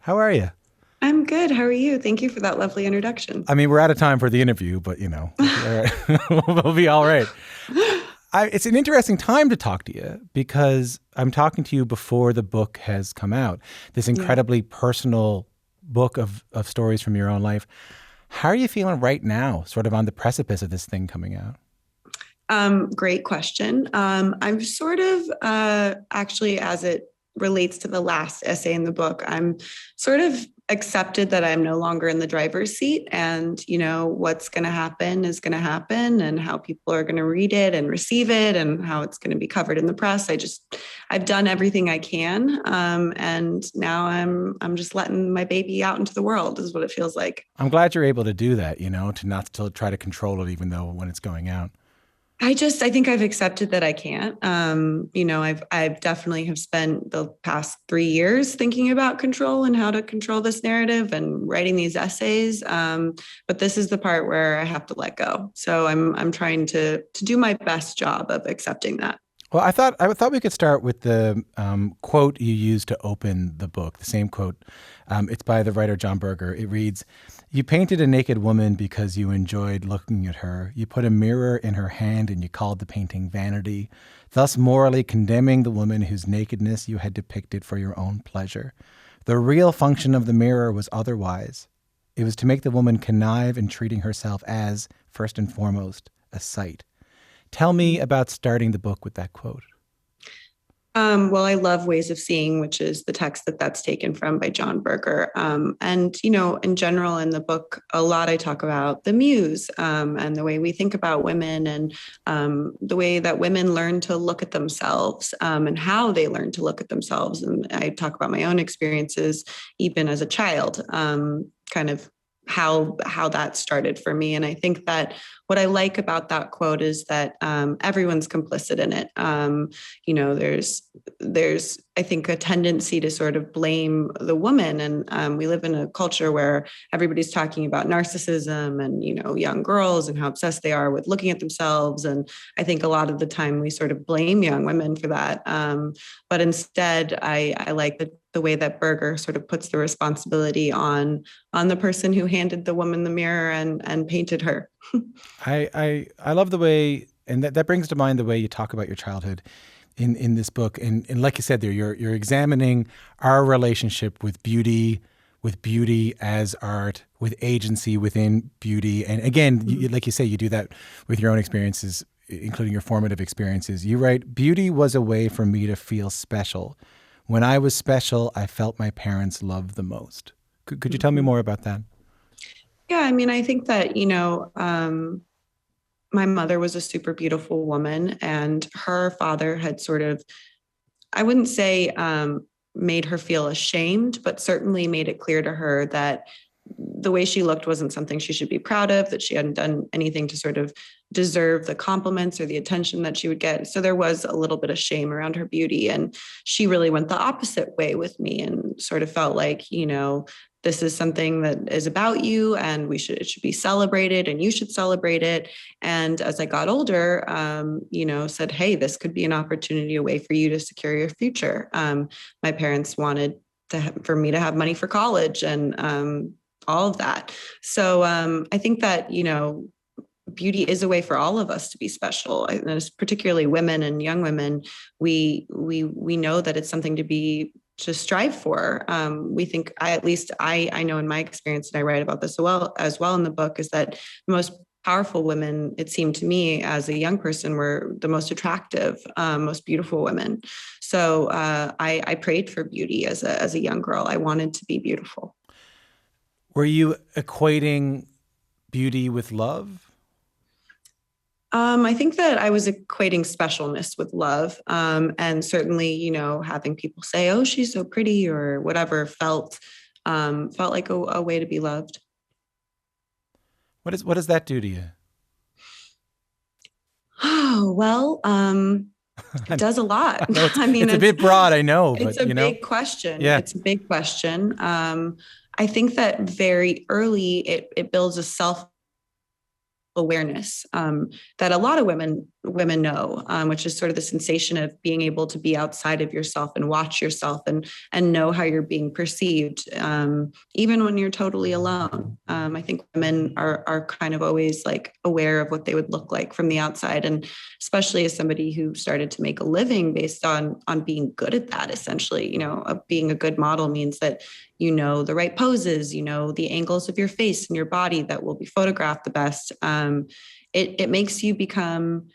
How are you? I'm good. How are you? Thank you for that lovely introduction. I mean, we're out of time for the interview, but we'll be all right. We'll be all right. It's an interesting time to talk to you because I'm talking to you before the book has come out. This Yeah. incredibly personal book of stories from your own life. How are you feeling right now, sort of on the precipice of this thing coming out? Great question. I'm sort of actually, as it relates to the last essay in the book, I'm sort of accepted that I'm no longer in the driver's seat, and what's going to happen is going to happen, and how people are going to read it and receive it, and how it's going to be covered in the press. I've done everything I can, and now I'm just letting my baby out into the world, is what it feels like. I'm glad you're able to do that, to not to try to control it, even though when it's going out. I think I've accepted that I can't. I've definitely have spent the past 3 years thinking about control and how to control this narrative and writing these essays. But this is the part where I have to let go. So I'm trying to do my best job of accepting that. Well, I thought we could start with the quote you used to open the book. The same quote. It's by the writer John Berger. It reads, "You painted a naked woman because you enjoyed looking at her. You put a mirror in her hand and you called the painting vanity, thus morally condemning the woman whose nakedness you had depicted for your own pleasure. The real function of the mirror was otherwise. It was to make the woman connive in treating herself as, first and foremost, a sight." Tell me about starting the book with that quote. Well, I love Ways of Seeing, which is the text that's taken from by John Berger. And, in general, in the book, a lot I talk about the muse, and the way we think about women, and the way that women learn to look at themselves, and how they learn to look at themselves. And I talk about my own experiences, even as a child, kind of how that started for me. And I think that what I like about that quote is that everyone's complicit in it. There's I think a tendency to sort of blame the woman, and we live in a culture where everybody's talking about narcissism and young girls and how obsessed they are with looking at themselves. And I think a lot of the time we sort of blame young women for that. But instead, I like the way that Berger sort of puts the responsibility on the person who handed the woman the mirror and painted her. I love the way, and that brings to mind the way you talk about your childhood in this book. And like you said there, you're examining our relationship with beauty as art, with agency within beauty. And again, like you say, you do that with your own experiences, including your formative experiences. You write, "Beauty was a way for me to feel special. When I was special, I felt my parents loved the most." Could you tell me more about that? Yeah, I mean, I think that, my mother was a super beautiful woman, and her father had sort of, I wouldn't say made her feel ashamed, but certainly made it clear to her that the way she looked wasn't something she should be proud of, that she hadn't done anything to sort of deserve the compliments or the attention that she would get. So there was a little bit of shame around her beauty. And she really went the opposite way with me and sort of felt like, this is something that is about you, and it should be celebrated, and you should celebrate it. And as I got older, said, hey, this could be an opportunity, a way for you to secure your future. My parents wanted for me to have money for college, and all of that. So I think that, beauty is a way for all of us to be special, and particularly women and young women. We know that it's something to strive for. We think, I know in my experience, and I write about this as well in the book, is that the most powerful women, it seemed to me as a young person, were the most attractive, most beautiful women. So I prayed for beauty as a young girl. I wanted to be beautiful. Were you equating beauty with love? I think that I was equating specialness with love. And certainly, having people say, oh, she's so pretty or whatever felt like a way to be loved. What does that do to you? Oh, well, it does a lot. I know it's I mean, it's a bit broad, I know, it's but a big question. yeah. It's a big question. I think that very early it builds a self awareness that a lot of women women know, which is sort of the sensation of being able to be outside of yourself and watch yourself and know how you're being perceived, even when you're totally alone. I think women are kind of always like aware of what they would look like from the outside, and especially as somebody who started to make a living based on being good at that. Essentially, being a good model means that you know the right poses, you know the angles of your face and your body that will be photographed the best. It makes you become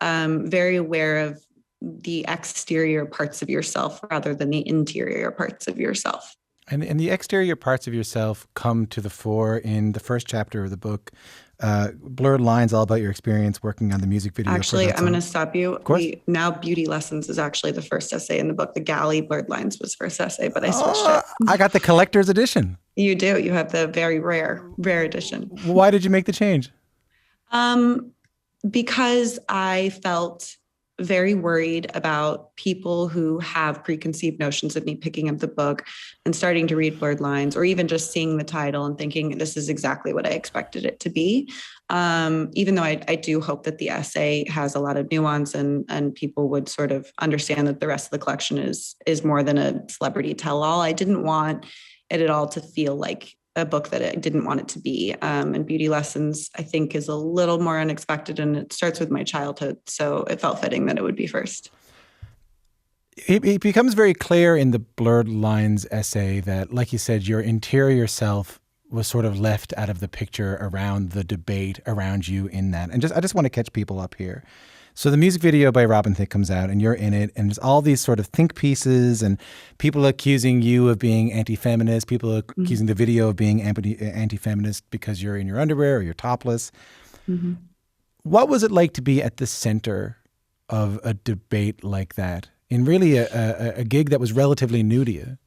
very aware of the exterior parts of yourself rather than the interior parts of yourself. And the exterior parts of yourself come to the fore in the first chapter of the book. Blurred Lines, all about your experience working on the music video. Actually, I'm going to stop you. Of course. Now Beauty Lessons is actually the first essay in the book. The galley Blurred Lines was first essay, but I switched it. I got the collector's edition. You do. You have the very rare edition. Why did you make the change? Because I felt very worried about people who have preconceived notions of me picking up the book and starting to read Blurred Lines, or even just seeing the title and thinking this is exactly what I expected it to be. Even though I do hope that the essay has a lot of nuance and people would sort of understand that the rest of the collection is more than a celebrity tell-all. I didn't want it at all to feel like a book that I didn't want it to be. And Beauty Lessons, I think, is a little more unexpected, and it starts with my childhood. So it felt fitting that it would be first. It becomes very clear in the Blurred Lines essay that, like you said, your interior self was sort of left out of the picture around the debate around you in that. And I just want to catch people up here. So the music video by Robin Thicke comes out and you're in it, and there's all these sort of think pieces and people accusing you of being anti-feminist, people accusing the video of being anti-feminist because you're in your underwear or you're topless. Mm-hmm. What was it like to be at the center of a debate like that in really a gig that was relatively new to you?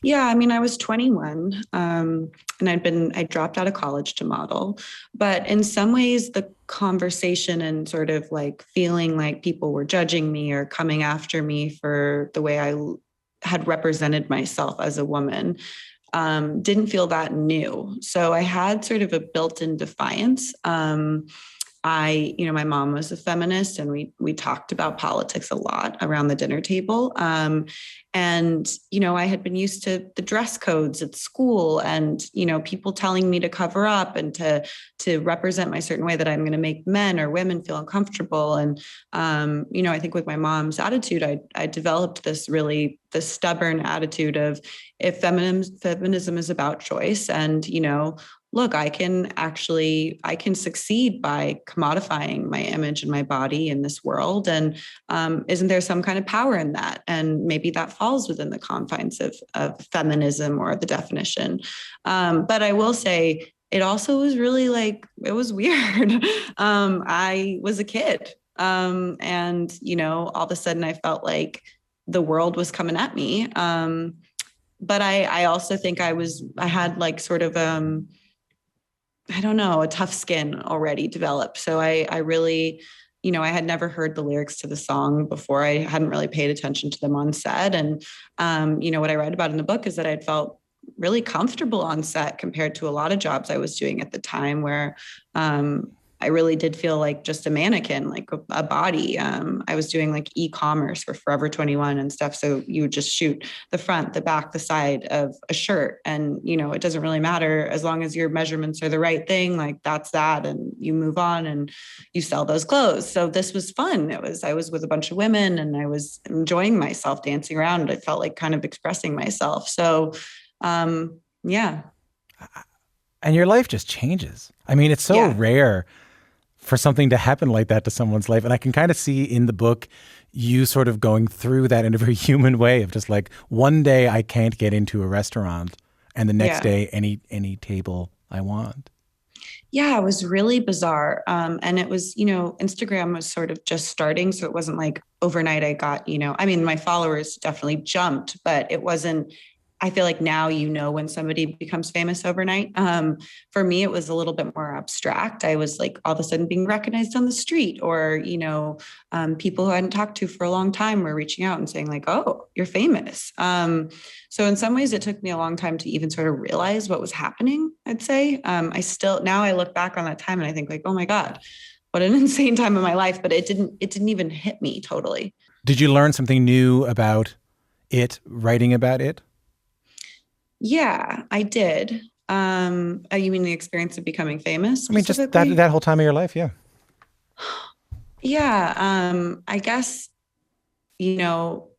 Yeah, I mean, I was 21 and I dropped out of college to model. But in some ways, the conversation and sort of like feeling like people were judging me or coming after me for the way I had represented myself as a woman didn't feel that new. So I had sort of a built-in defiance. My mom was a feminist, and we talked about politics a lot around the dinner table. I had been used to the dress codes at school and, people telling me to cover up and to represent my certain way that I'm going to make men or women feel uncomfortable. And, I think with my mom's attitude, I developed this stubborn attitude of if feminism is about choice and, look, I can succeed by commodifying my image and my body in this world. And isn't there some kind of power in that? And maybe that falls within the confines of feminism or the definition. But I will say it also was really it was weird. I was a kid. All of a sudden I felt like the world was coming at me. But I also think I had sort of, a tough skin already developed. So I really, I had never heard the lyrics to the song before. I hadn't really paid attention to them on set. And, what I read about in the book is that I'd felt really comfortable on set compared to a lot of jobs I was doing at the time where, I really did feel like just a mannequin, like a body. I was doing like e-commerce for Forever 21 and stuff. So you would just shoot the front, the back, the side of a shirt. And, it doesn't really matter as long as your measurements are the right thing, like that's that. And you move on and you sell those clothes. So this was fun. I was with a bunch of women and I was enjoying myself dancing around. I felt like kind of expressing myself. So, yeah. And your life just changes. I mean, it's so rare for something to happen like that to someone's life. And I can kind of see in the book you sort of going through that in a very human way of just like, one day I can't get into a restaurant and the next day any table I want. Yeah, it was really bizarre. And it was, Instagram was sort of just starting. So it wasn't like overnight I got, my followers definitely jumped, but it wasn't, I feel like now, when somebody becomes famous overnight. For me, it was a little bit more abstract. I was like all of a sudden being recognized on the street or, people who I hadn't talked to for a long time were reaching out and saying like, oh, you're famous. So in some ways it took me a long time to even sort of realize what was happening, I'd say. Now I look back on that time and I think like, oh my God, what an insane time in my life, but it didn't even hit me totally. Did you learn something new about it, writing about it? Yeah, I did. You mean the experience of becoming famous I mean, just that specifically? whole time of your life, yeah. Yeah, I guess, you know,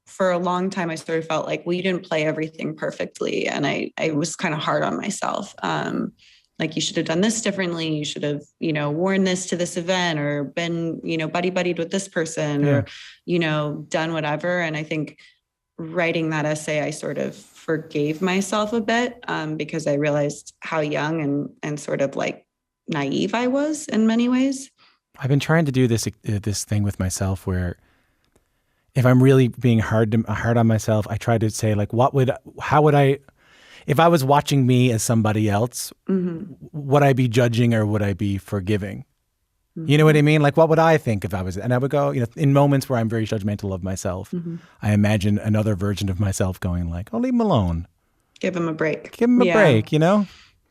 for a long time I sort of felt like, well, you didn't play everything perfectly. And I was kind of hard on myself. Like, you should have done this differently. You should have, worn this to this event, or been, buddied with this person, Yeah. or, done whatever. And I think writing that essay, I sort of forgave myself a bit, because I realized how young and sort of like naive I was in many ways. I've been trying to do this thing with myself where if I'm really being hard on myself, I try to say like, how would I, if I was watching me as somebody else, Mm-hmm. would I be judging or would I be forgiving? You know what Mm-hmm. I mean? Like, what would I think if I was, and I would go, in moments where I'm very judgmental of myself, Mm-hmm. I imagine another version of myself going like, oh, leave him alone. Give him a break. Give him a Yeah. break, you know?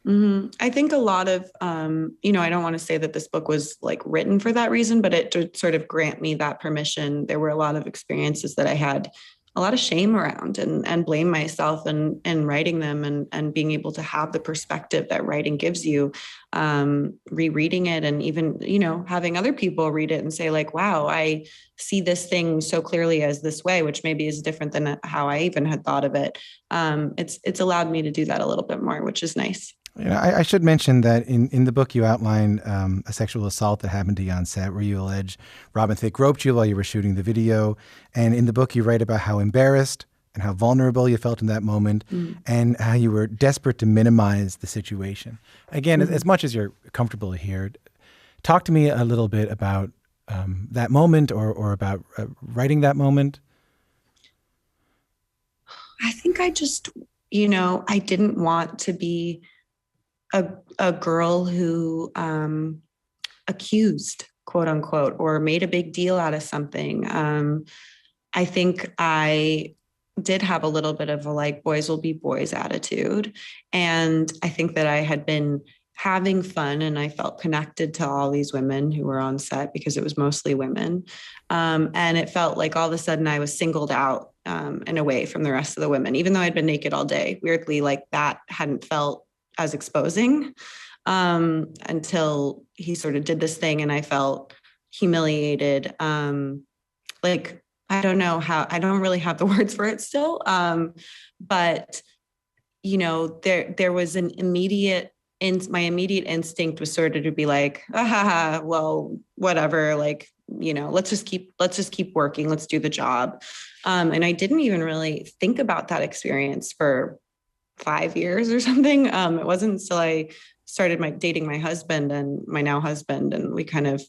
I think a lot of, I don't want to say that this book was like written for that reason, but it did sort of grant me that permission. There were a lot of experiences that I had a lot of shame around, and blame myself and writing them, and being able to have the perspective that writing gives you, rereading it, and even, having other people read it and say like, wow, I see this thing so clearly as this way, which maybe is different than how I even had thought of it. It's allowed me to do that a little bit more, which is nice. I should mention that in the book you outline a sexual assault that happened to you on set where you allege Robin Thicke groped you while you were shooting the video. And in the book you write about how embarrassed and how vulnerable you felt in that moment, and how you were desperate to minimize the situation. Again, as much as you're comfortable here, talk to me a little bit about that moment, or about writing that moment. I think I just, I didn't want to be a girl who, accused, quote unquote, or made a big deal out of something. I think I did have a little bit of a like boys will be boys attitude. And I think that I had been having fun, and I felt connected to all these women who were on set because it was mostly women. And it felt like all of a sudden I was singled out, and away from the rest of the women, even though I'd been naked all day. Weirdly, like that hadn't felt as exposing, until he sort of did this thing, and I felt humiliated. Like, I don't know how, I don't really have the words for it still. But there was an immediate, in my immediate instinct was sort of to be like, well, whatever, like, let's just keep working. Let's do the job. And I didn't even really think about that experience for 5 years or something. It wasn't until I started dating my husband, and my now husband, and we kind of,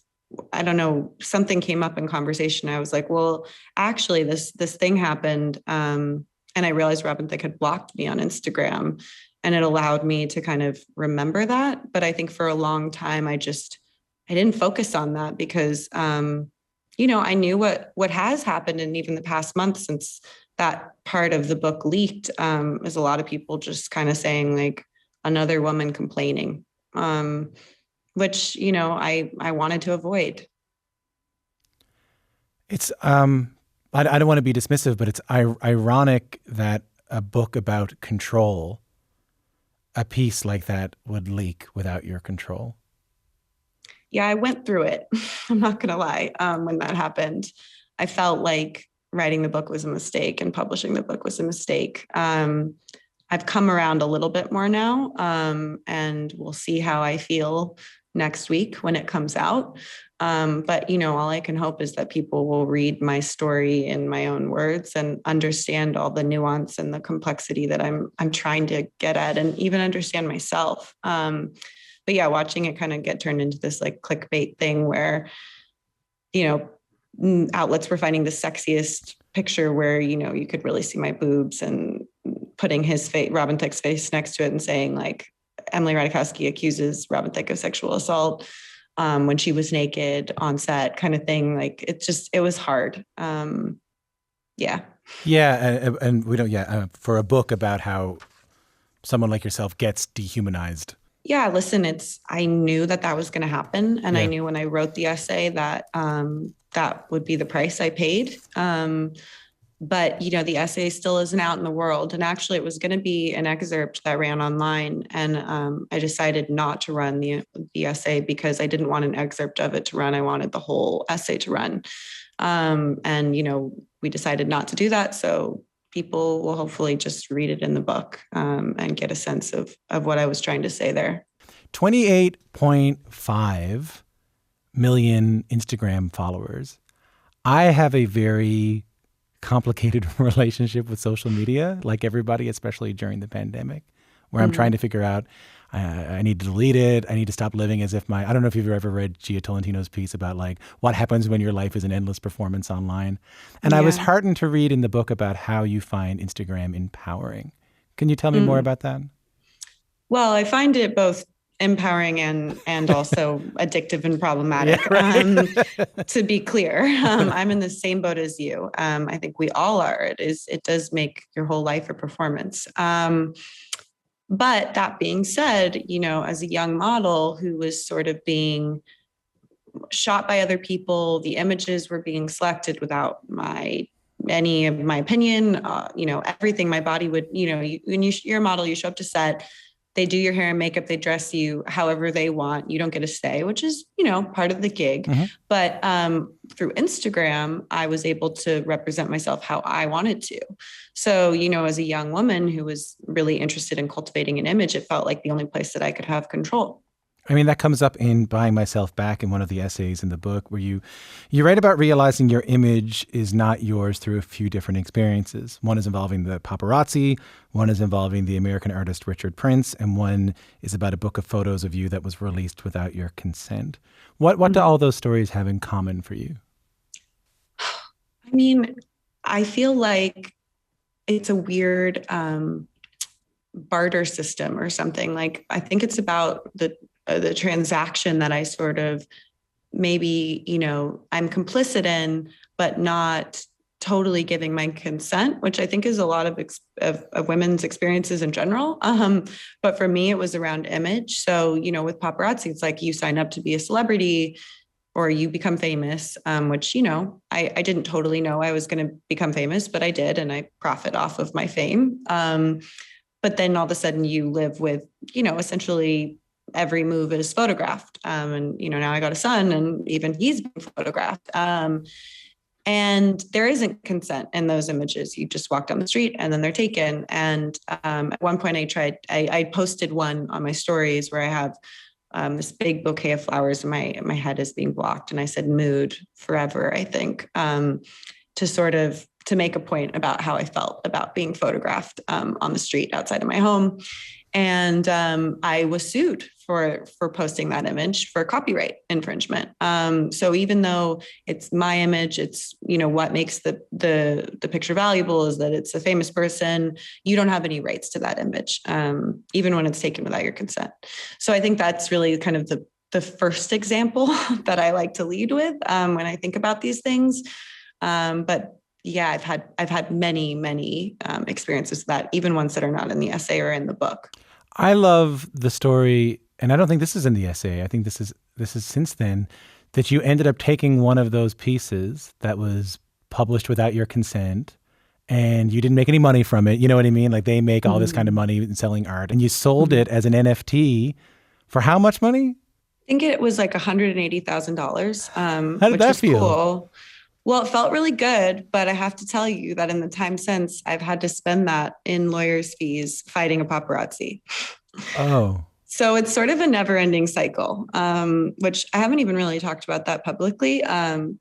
I don't know, something came up in conversation. I was like, well, actually this thing happened. And I realized Robin Thicke had blocked me on Instagram, and it allowed me to kind of remember that. But I think for a long time, I didn't focus on that because, I knew what has happened. And even the past month since that part of the book leaked, is a lot of people just kind of saying like, another woman complaining, which, I wanted to avoid. It's I don't want to be dismissive, but it's ironic that a book about control, a piece like that, would leak without your control. Yeah, I went through it. I'm not going to lie. When that happened, I felt like writing the book was a mistake and publishing the book was a mistake. I've come around a little bit more now, and we'll see how I feel next week when it comes out. But all I can hope is that people will read my story in my own words and understand all the nuance and the complexity that I'm trying to get at, and even understand myself. But yeah, watching it kind of get turned into this like clickbait thing where, outlets were finding the sexiest picture where, you could really see my boobs, and putting his face, Robin Thicke's face next to it, and saying like, Emily Ratajkowski accuses Robin Thicke of sexual assault, when she was naked on set, kind of thing. Like, it was hard. Yeah. Yeah, and we don't. Yeah, for a book about how someone like yourself gets dehumanized Yeah, listen, I knew that that was going to happen. And I Yeah. knew when I wrote the essay that that would be the price I paid. But, the essay still isn't out in the world. And actually, it was going to be an excerpt that ran online. And I decided not to run the essay because I didn't want an excerpt of it to run. I wanted the whole essay to run. And, we decided not to do that. So people will hopefully just read it in the book and get a sense of what I was trying to say there. 28.5 million Instagram followers. I have a very complicated relationship with social media, like everybody, especially during the pandemic, where I'm trying to figure out, I need to delete it. I need to stop living as if I don't know if you've ever read Gia Tolentino's piece about like what happens when your life is an endless performance online. And I was heartened to read in the book about how you find Instagram empowering. Can you tell me more about that? Well, I find it both empowering and also addictive and problematic. Yeah, right. To be clear, I'm in the same boat as you. I think we all are. It does make your whole life a performance. But that being said, as a young model who was sort of being shot by other people, the images were being selected without any of my opinion. Everything my body would, when you're a model, you show up to set, they do your hair and makeup, they dress you however they want. You don't get a say, which is, part of the gig. Mm-hmm. But through Instagram, I was able to represent myself how I wanted to. So, as a young woman who was really interested in cultivating an image, it felt like the only place that I could have control. I mean, that comes up in Buying Myself Back in one of the essays in the book where you write about realizing your image is not yours through a few different experiences. One is involving the paparazzi, one is involving the American artist Richard Prince, and one is about a book of photos of you that was released without your consent. What do all those stories have in common for you? I mean, I feel like it's a weird barter system or something. Like, I think it's about the transaction that I sort of maybe, I'm complicit in, but not totally giving my consent, which I think is a lot of women's experiences in general. But for me, it was around image. So, with paparazzi, it's like you sign up to be a celebrity or you become famous, which, I didn't totally know I was going to become famous, but I did. And I profit off of my fame. But then all of a sudden you live with, essentially every move is photographed. And, now I got a son and even he's being photographed. And there isn't consent in those images. You just walk down the street and then they're taken. And at one point I posted one on my stories where I have this big bouquet of flowers and my head is being blocked. And I said mood forever, I think, to make a point about how I felt about being photographed on the street outside of my home. And I was sued for posting that image for copyright infringement. So even though it's my image, it's, what makes the picture valuable is that it's a famous person. You don't have any rights to that image, even when it's taken without your consent. So I think that's really kind of the first example that I like to lead with when I think about these things. But yeah, I've had many experiences with that, even ones that are not in the essay or in the book. I love the story, and I don't think this is in the essay. I think this is since then, that you ended up taking one of those pieces that was published without your consent, and you didn't make any money from it. You know what I mean? Like they make all this kind of money in selling art, and you sold it as an NFT for how much money? I think it was like $180,000, How did which that was feel? cool. Well, it felt really good, but I have to tell you that in the time since, I've had to spend that in lawyers' fees fighting a paparazzi. Oh. So it's sort of a never-ending cycle, which I haven't even really talked about that publicly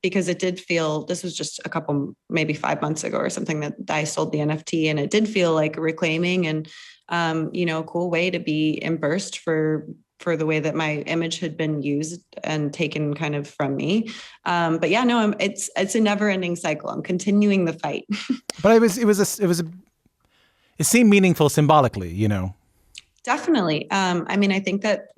because it did feel, this was just a couple, maybe 5 months ago or something that I sold the NFT, and it did feel like a reclaiming and, a cool way to be embarrassed for the way that my image had been used and taken kind of from me. But yeah, no, it's a never ending cycle. I'm continuing the fight. But it seemed meaningful symbolically, Definitely. I mean, I think that,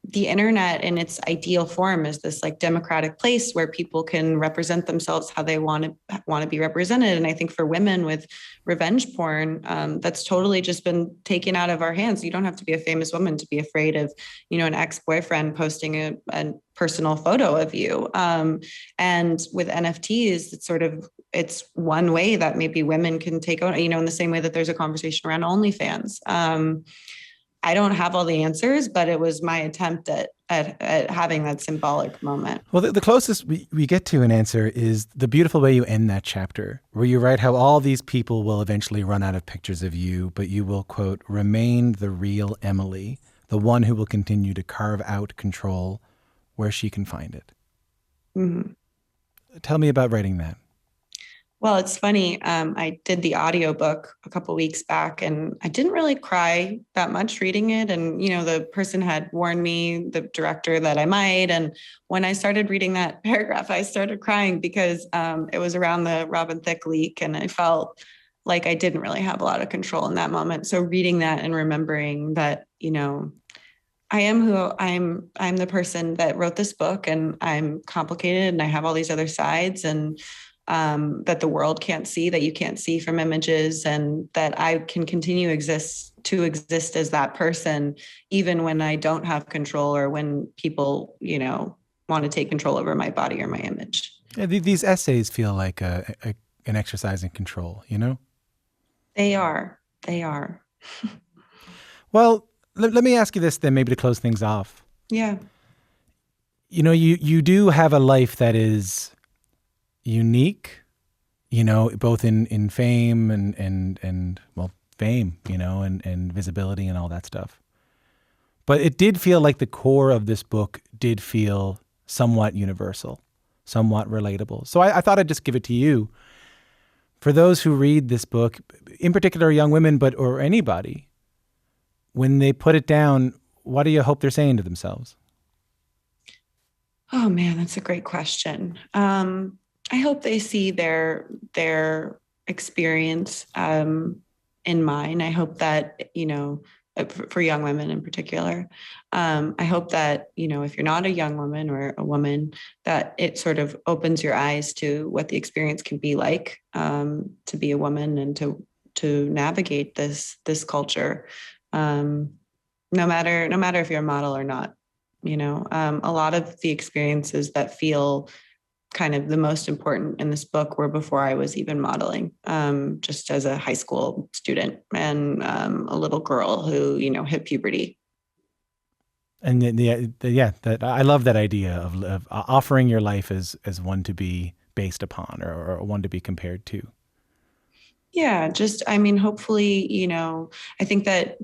the internet in its ideal form is this like democratic place where people can represent themselves how they want to be represented. And I think for women with revenge porn, that's totally just been taken out of our hands. You don't have to be a famous woman to be afraid of, an ex-boyfriend posting a personal photo of you. And with NFTs, it's one way that maybe women can take on, in the same way that there's a conversation around OnlyFans. I don't have all the answers, but it was my attempt at having that symbolic moment. Well, the closest we get to an answer is the beautiful way you end that chapter, where you write how all these people will eventually run out of pictures of you, but you will, quote, remain the real Emily, the one who will continue to carve out control where she can find it. Mm-hmm. Tell me about writing that. Well, it's funny. I did the audiobook a couple weeks back and I didn't really cry that much reading it. And, the person had warned me, the director, that I might. And when I started reading that paragraph, I started crying because it was around the Robin Thicke leak. And I felt like I didn't really have a lot of control in that moment. So reading that and remembering that, I am who I'm the person that wrote this book and I'm complicated and I have all these other sides and that the world can't see, that you can't see from images, and that I can continue to exist as that person, even when I don't have control or when people, want to take control over my body or my image. Yeah, these essays feel like an exercise in control, They are. They are. Well, let me ask you this then, maybe to close things off. Yeah. You do have a life that is unique, both in fame and fame, and visibility and all that stuff. But it did feel like the core of this book did feel somewhat universal, somewhat relatable. So I thought I'd just give it to you. For those who read this book, in particular young women, or anybody, when they put it down, what do you hope they're saying to themselves? Oh man, that's a great question. I hope they see their experience in mine. I hope that, for young women in particular, I hope that, if you're not a young woman or a woman, that it sort of opens your eyes to what the experience can be like to be a woman and to navigate this culture, no matter if you're a model or not. A lot of the experiences that feel kind of the most important in this book were before I was even modeling, just as a high school student and a little girl who, hit puberty. And that I love that idea of offering your life as one to be based upon or one to be compared to. Yeah, hopefully, I think that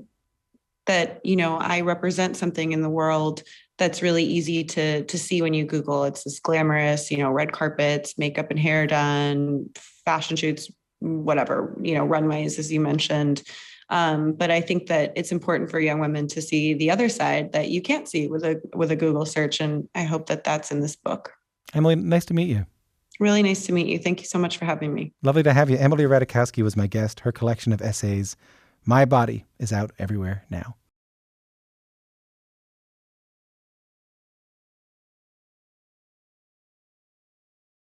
I represent something in the world that's really easy to see when you Google. It's this glamorous, red carpets, makeup and hair done, fashion shoots, whatever, runways, as you mentioned. But I think that it's important for young women to see the other side that you can't see with a Google search. And I hope that that's in this book. Emily, nice to meet you. Really nice to meet you. Thank you so much for having me. Lovely to have you. Emily Ratajkowski was my guest. Her collection of essays, My Body, is out everywhere now.